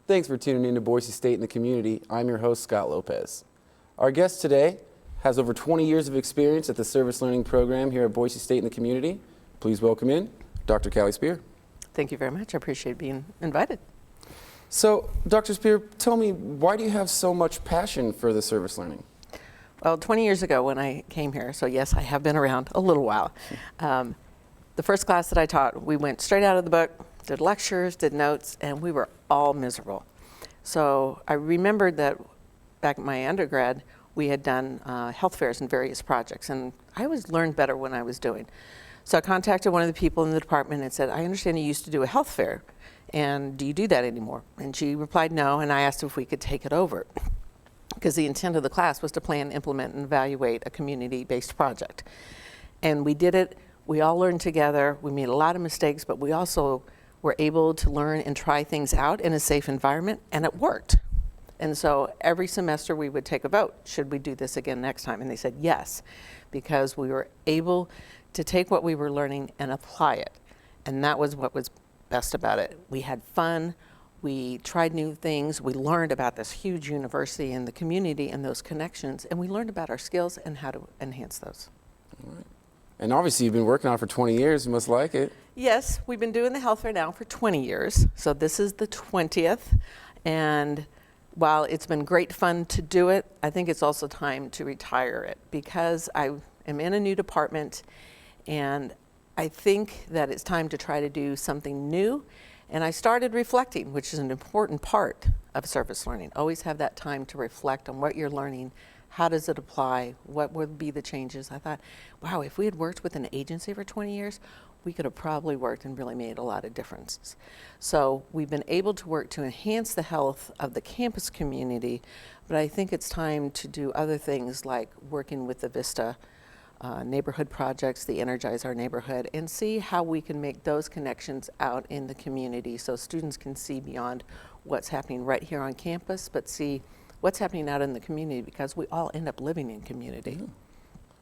Thanks for tuning in to Boise State and the Community. I'm your host, Scott Lopez. Our guest today has over 20 years of experience at the Service Learning Program here at Boise State and the Community. Please welcome in Dr. Caile Spear. Thank you very much. I appreciate being invited. So, Dr. Spear, tell me, why do you have so much passion for the service learning? Well, 20 years ago when I came here, so yes, I have been around a little while. The first class that I taught, we went straight out of the book, did lectures, did notes, and we were all miserable. So I remembered that back in my undergrad, we had done health fairs and various projects, and I always learned better when I was doing. So I contacted one of the people in the department and said, I understand you used to do a health fair, and do you do that anymore? And she replied no, and I asked if we could take it over, because the intent of the class was to plan, implement, and evaluate a community-based project. And we did it. We all learned together. We made a lot of mistakes, but we also were able to learn and try things out in a safe environment, and it worked. And so every semester we would take a vote, should we do this again next time? And they said yes, because we were able to take what we were learning and apply it. And that was what was best about it. We had fun, we tried new things, we learned about this huge university and the community and those connections, and we learned about our skills and how to enhance those. All right. And obviously you've been working on it for 20 years, you must like it. Yes, we've been doing the health fair now for 20 years, so this is the 20th. And while it's been great fun to do it, I think it's also time to retire it, because I am in a new department, and I think that it's time to try to do something new. And I started reflecting, which is an important part of service learning. Always have that time to reflect on what you're learning. How does it apply? What would be the changes? I thought, wow, if we had worked with an agency for 20 years, we could have probably worked and really made a lot of differences. So we've been able to work to enhance the health of the campus community, but I think it's time to do other things like working with the Vista neighborhood projects, the Energize Our Neighborhood, and see how we can make those connections out in the community so students can see beyond what's happening right here on campus, but see what's happening out in the community, because we all end up living in community.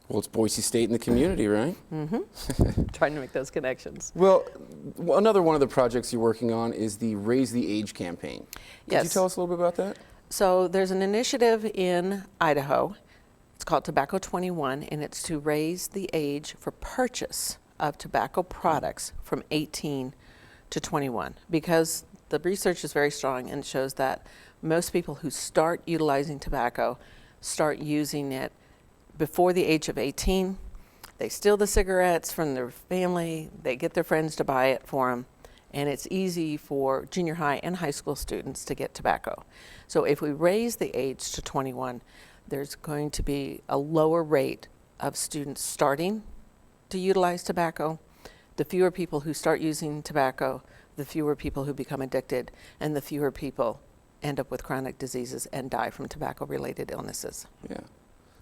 Well, it's Boise State and the community, right? Mm-hmm. Trying to make those connections. Well, another one of the projects you're working on is the Raise the Age campaign. Could you tell us a little bit about that? So there's an initiative in Idaho. It's called Tobacco 21, and it's to raise the age for purchase of tobacco products from 18 to 21, because the research is very strong and shows that most people who start utilizing tobacco start using it before the age of 18. They steal the cigarettes from their family, they get their friends to buy it for them, and it's easy for junior high and high school students to get tobacco. So if we raise the age to 21, there's going to be a lower rate of students starting to utilize tobacco. The fewer people who start using tobacco, the fewer people who become addicted, and the fewer people end up with chronic diseases and die from tobacco-related illnesses. Yeah.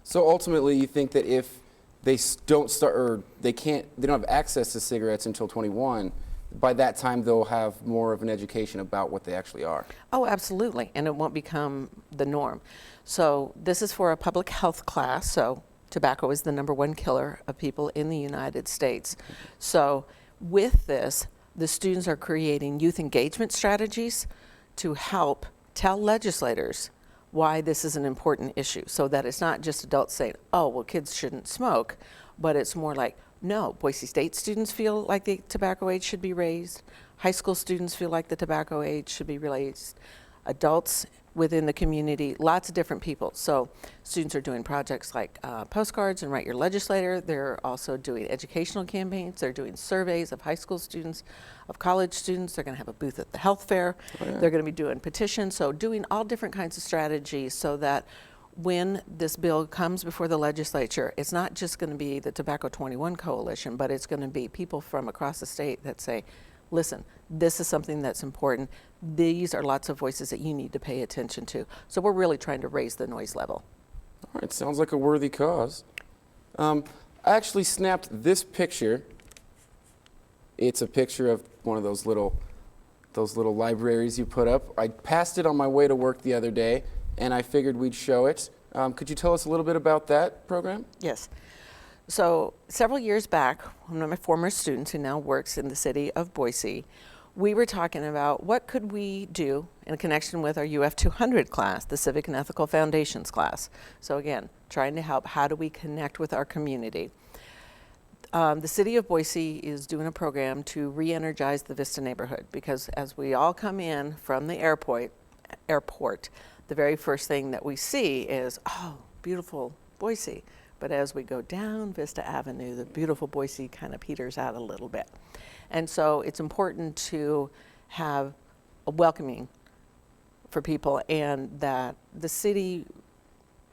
So ultimately, you think that if they don't start, or they don't have access to cigarettes until 21, by that time they'll have more of an education about what they actually are. Oh, absolutely, and it won't become the norm. So this is for a public health class, so tobacco is the #1 killer of people in the United States. So with this, the students are creating youth engagement strategies to help tell legislators why this is an important issue, so that it's not just adults saying, oh, well, kids shouldn't smoke, but it's more like, no, Boise State students feel like the tobacco age should be raised. High school students feel like the tobacco age should be raised. Adults within the community, lots of different people. So students are doing projects like postcards and Write Your Legislator. They're also doing educational campaigns. They're doing surveys of high school students, of college students. They're going to have a booth at the health fair. Oh, yeah. They're going to be doing petitions. So doing all different kinds of strategies so that when this bill comes before the legislature, it's not just going to be the Tobacco 21 Coalition, but it's going to be people from across the state that say, listen, this is something that's important. These are lots of voices that you need to pay attention to. So we're really trying to raise the noise level. All right, sounds like a worthy cause. I actually snapped this picture. It's a picture of one of those little libraries you put up. I passed it on my way to work the other day, and I figured we'd show it. Could you tell us a little bit about that program? Yes. So several years back, one of my former students who now works in the city of Boise, we were talking about what could we do in connection with our UF 200 class, the Civic and Ethical Foundations class. So again, trying to help, how do we connect with our community? The city of Boise is doing a program to re-energize the Vista neighborhood, because as we all come in from the airport, the very first thing that we see is, oh, beautiful Boise. But as we go down Vista Avenue, the beautiful Boise kind of peters out a little bit. And so it's important to have a welcoming for people, and that the city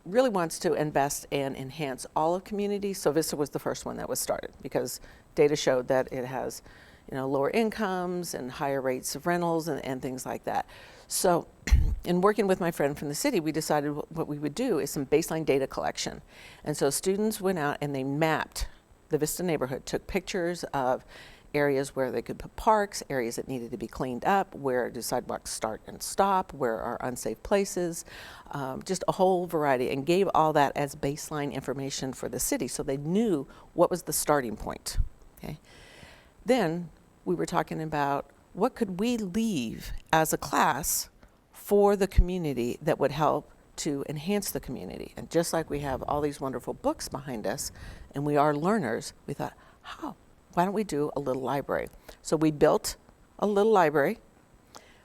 really wants to invest and enhance all of communities. So Vista was the first one that was started, because data showed that it has, lower incomes and higher rates of rentals and things like that. So in working with my friend from the city, we decided what we would do is some baseline data collection. And so students went out and they mapped the Vista neighborhood, took pictures of areas where they could put parks, areas that needed to be cleaned up, where do sidewalks start and stop, where are unsafe places, just a whole variety, and gave all that as baseline information for the city so they knew what was the starting point. Okay. Then we were talking about what could we leave as a class for the community that would help to enhance the community. And just like we have all these wonderful books behind us and we are learners, we thought, why don't we do a little library? So we built a little library.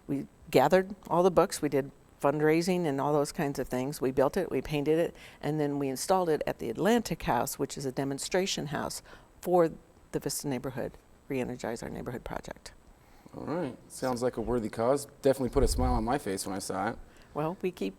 We gathered all the books. We did fundraising and all those kinds of things. We built it, we painted it, and then we installed it at the Atlantic House, which is a demonstration house for the Vista neighborhood, Re-Energize Our Neighborhood project. All right. Sounds like a worthy cause. Definitely put a smile on my face when I saw it. Well, we keep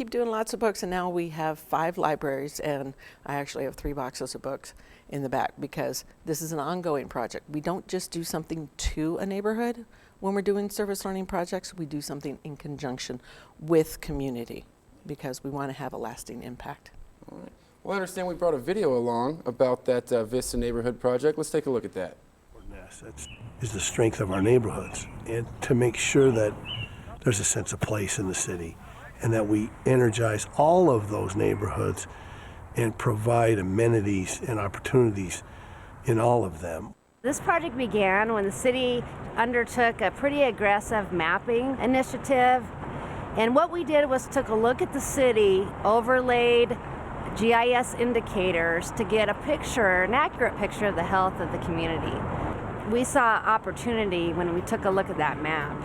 doing lots of books, and now we have 5 libraries, and I actually have 3 boxes of books in the back, because this is an ongoing project. We don't just do something to a neighborhood when we're doing service learning projects. We do something in conjunction with community, because we want to have a lasting impact. All right. Well, I understand we brought a video along about that Vista neighborhood project. Let's take a look at that. That is the strength of our neighborhoods, and to make sure that there's a sense of place in the city, and that we energize all of those neighborhoods and provide amenities and opportunities in all of them. This project began when the city undertook a pretty aggressive mapping initiative. And what we did was took a look at the city, overlaid GIS indicators to get a picture, an accurate picture of the health of the community. We saw opportunity when we took a look at that map.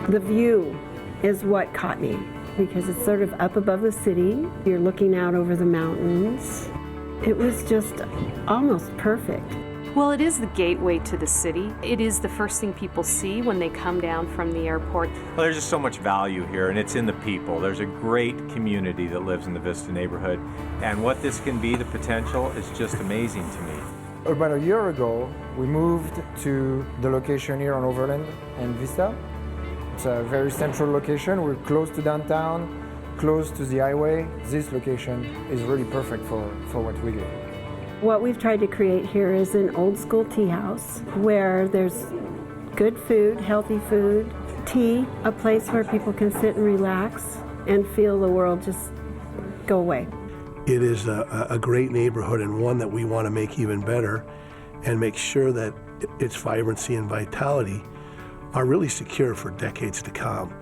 The view is what caught me, because it's sort of up above the city. You're looking out over the mountains. It was just almost perfect. Well, it is the gateway to the city. It is the first thing people see when they come down from the airport. Well, there's just so much value here, and it's in the people. There's a great community that lives in the Vista neighborhood, and what this can be, the potential, is just amazing to me. About a year ago, we moved to the location here on Overland and Vista. It's a very central location. We're close to downtown, close to the highway. This location is really perfect for what we do. What we've tried to create here is an old school tea house where there's good food, healthy food, tea, a place where people can sit and relax and feel the world just go away. It is a great neighborhood, and one that we want to make even better and make sure that its vibrancy and vitality are really secure for decades to come.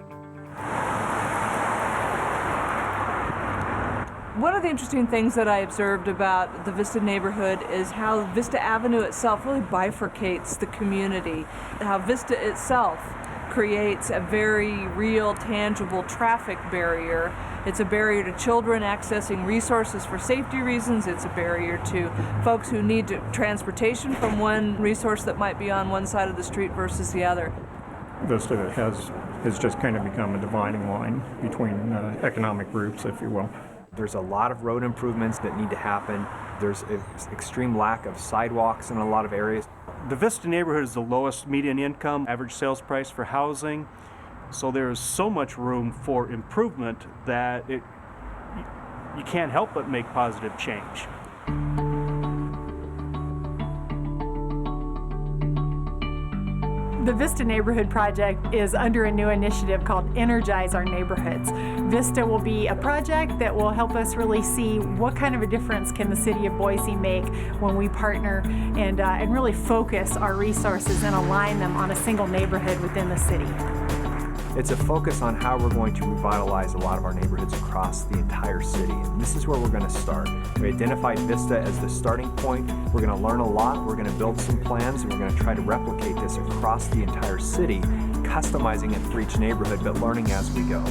One of the interesting things that I observed about the Vista neighborhood is how Vista Avenue itself really bifurcates the community, how Vista itself creates a very real, tangible traffic barrier. It's a barrier to children accessing resources for safety reasons. It's a barrier to folks who need transportation from one resource that might be on one side of the street versus the other. Vista has just kind of become a dividing line between economic groups, if you will. There's a lot of road improvements that need to happen. There's an extreme lack of sidewalks in a lot of areas. The Vista neighborhood is the lowest median income, average sales price for housing. So there is so much room for improvement that you can't help but make positive change. The Vista Neighborhood Project is under a new initiative called Energize Our Neighborhoods. Vista will be a project that will help us really see what kind of a difference can the city of Boise make when we partner and really focus our resources and align them on a single neighborhood within the city. It's a focus on how we're going to revitalize a lot of our neighborhoods across the entire city. And this is where we're going to start. We identified Vista as the starting point. We're going to learn a lot. We're going to build some plans, and we're going to try to replicate this across the entire city, customizing it for each neighborhood, but learning as we go.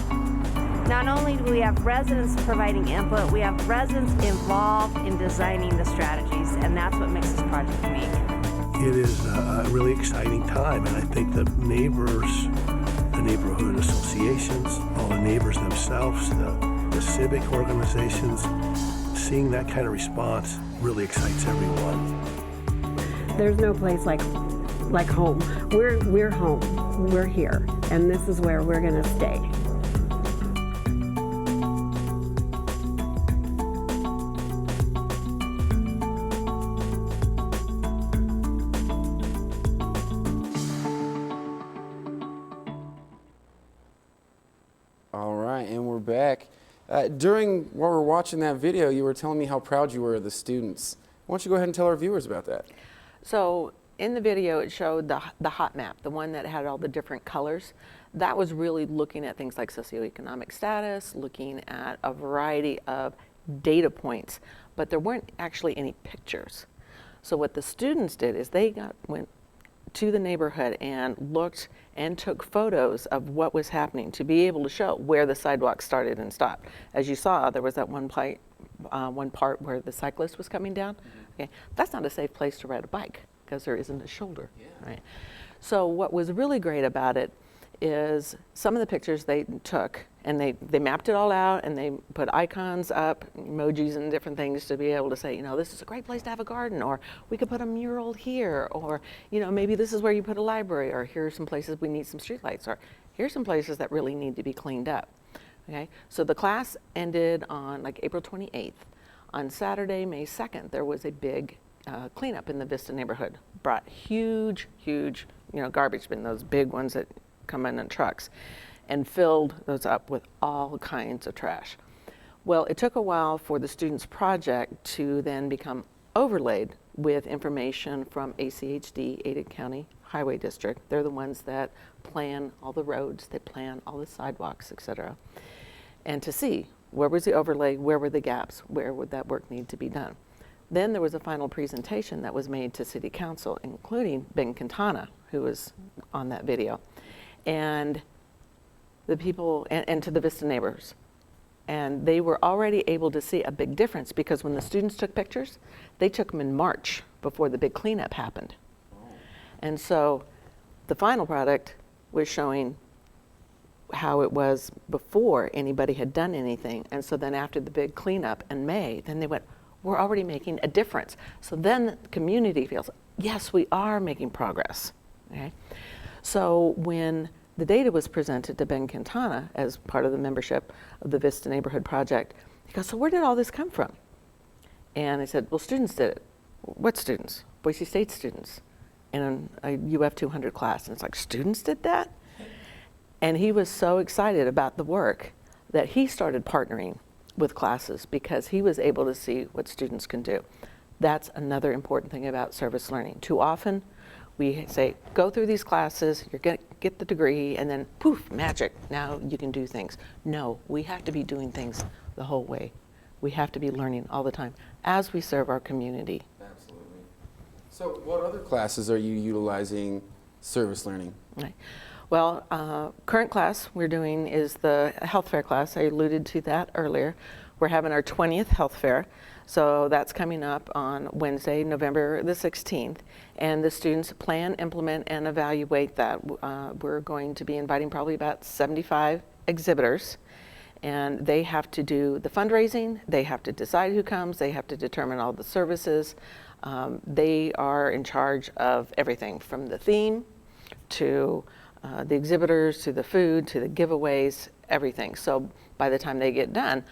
Not only do we have residents providing input, we have residents involved in designing the strategies, and that's what makes this project unique. It is a really exciting time, and I think the neighbors, the neighborhood associations, all the neighbors themselves, the civic organizations, seeing that kind of response really excites everyone. There's no place like home. We're home. We're here, and this is where we're going to stay. All right, and we're back. While we were watching that video, you were telling me how proud you were of the students. Why don't you go ahead and tell our viewers about that? So in the video, it showed the hot map, the one that had all the different colors. That was really looking at things like socioeconomic status, looking at a variety of data points, but there weren't actually any pictures. So what the students did is they went to the neighborhood and looked and took photos of what was happening to be able to show where the sidewalk started and stopped. As you saw, there was that one part where the cyclist was coming down. Okay, that's not a safe place to ride a bike because there isn't a shoulder, right? So what was really great about it is some of the pictures they took and they mapped it all out and they put icons up, emojis and different things to be able to say, you know, this is a great place to have a garden, or we could put a mural here, or, you know, maybe this is where you put a library, or here are some places we need some streetlights, or here's some places that really need to be cleaned up. Okay, so the class ended on like April 28th. On Saturday, May 2nd, there was a big cleanup in the Vista neighborhood. Brought huge, garbage bin, those big ones that come in trucks, and filled those up with all kinds of trash. Well, it took a while for the students' project to then become overlaid with information from ACHD, Ada County Highway District. They're the ones that plan all the roads, they plan all the sidewalks, etc. And to see where was the overlay, where were the gaps, where would that work need to be done. Then there was a final presentation that was made to City Council, including Ben Quintana, who was on that video, and the people, and to the Vista neighbors. And they were already able to see a big difference because when the students took pictures, they took them in March before the big cleanup happened. And so the final product was showing how it was before anybody had done anything. And so then after the big cleanup in May, then they went, we're already making a difference. So then the community feels, yes, we are making progress. Okay? So when the data was presented to Ben Quintana as part of the membership of the Vista Neighborhood Project, he goes, so where did all this come from? And I said, well, students did it. What students? Boise State students in a UF 200 class. And it's like, students did that? And he was so excited about the work that he started partnering with classes because he was able to see what students can do. That's another important thing about service learning. Too often, we say, go through these classes, you're going to get the degree, and then poof, magic, now you can do things. No, we have to be doing things the whole way. We have to be learning all the time as we serve our community. Absolutely. So what other classes are you utilizing service learning? Right. Well, current class we're doing is the health fair class. I alluded to that earlier. We're having our 20th health fair. So that's coming up on Wednesday, November the 16th. And the students plan, implement, and evaluate that. We're going to be inviting probably about 75 exhibitors. And they have to do the fundraising, they have to decide who comes, they have to determine all the services. They are in charge of everything from the theme to the exhibitors, to the food, to the giveaways, everything. So by the time they get done,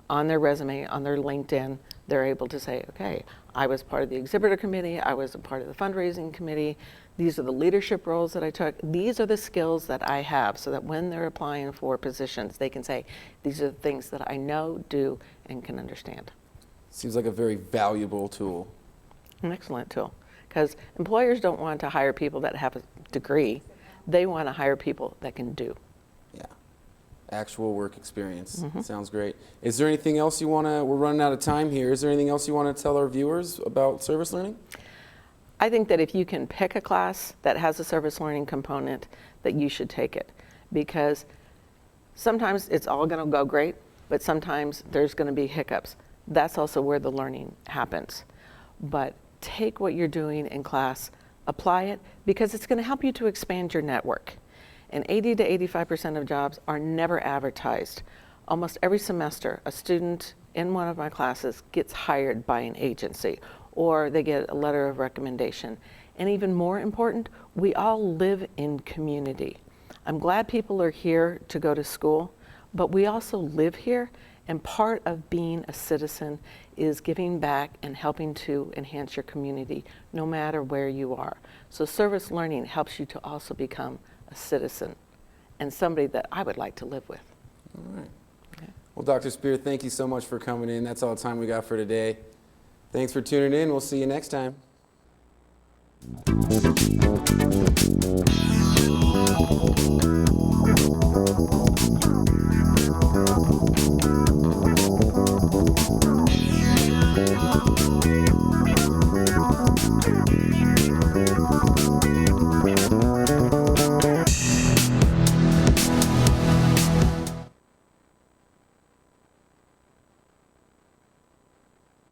on their resume, on their LinkedIn, they're able to say, okay, I was part of the exhibitor committee, I was a part of the fundraising committee, These are the leadership roles that I took. These are the skills that I have, so that when they're applying for positions, they can say, these are the things that I know, do, and can understand. Seems like a very valuable tool. An excellent tool, because employers don't want to hire people that have a degree. They want to hire people that can do. Yeah, actual work experience. Sounds great. Is there anything else you want to, we're running out of time here. Is there anything else you want to tell our viewers about service learning? I think that if you can pick a class that has a service learning component, that you should take it, because sometimes it's all going to go great, but sometimes there's going to be hiccups. That's also where the learning happens. But take what you're doing in class, apply it, because it's going to help you to expand your network. And 80 to 85% of jobs are never advertised. Almost every semester, a student in one of my classes gets hired by an agency, or they get a letter of recommendation. And even more important, we all live in community. I'm glad people are here to go to school, but we also live here, and part of being a citizen is giving back and helping to enhance your community, no matter where you are. So service learning helps you to also become a citizen and somebody that I would like to live with. All right. Okay. Well, Dr. Spear, thank you so much for coming in. That's all the time we got for today. Thanks for tuning in. We'll see you next time.